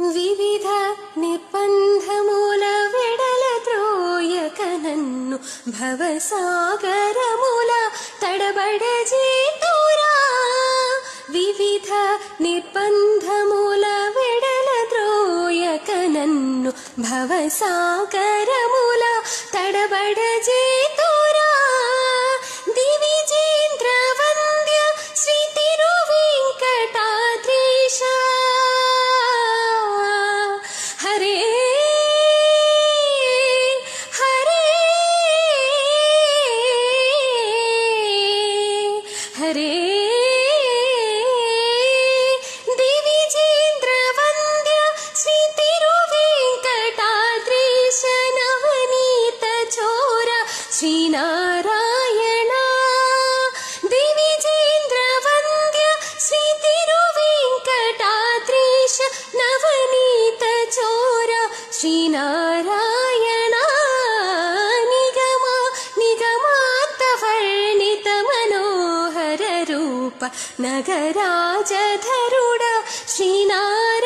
వివిధ నిర్బంధముల వెడల ద్రోయక నన్ను భవసాగరముల తడబడజేతురా. వివిధ నిర్బంధముల వెడల ద్రోయక నన్ను భవసాగరముల తడబడజేతురా. దివిజేంద్ర వంద్య శ్రీ తిరువెంకటాద్రీశ హరే హరే హరే. దివిజేంద్ర వంద్య శ్రీ తిరువెంకటాద్రీశ నవనీత చోర శ్రీనారాయణ. దివిజేంద్ర వంద్య శ్రీ తిరువెంకటాద్రీశ నవనీత చోర శ్రీనారాయణ. నిగమా నిగమాంత వర్ణిత మనోహర రూప నగరాజధరుడ శ్రీనారాయణ.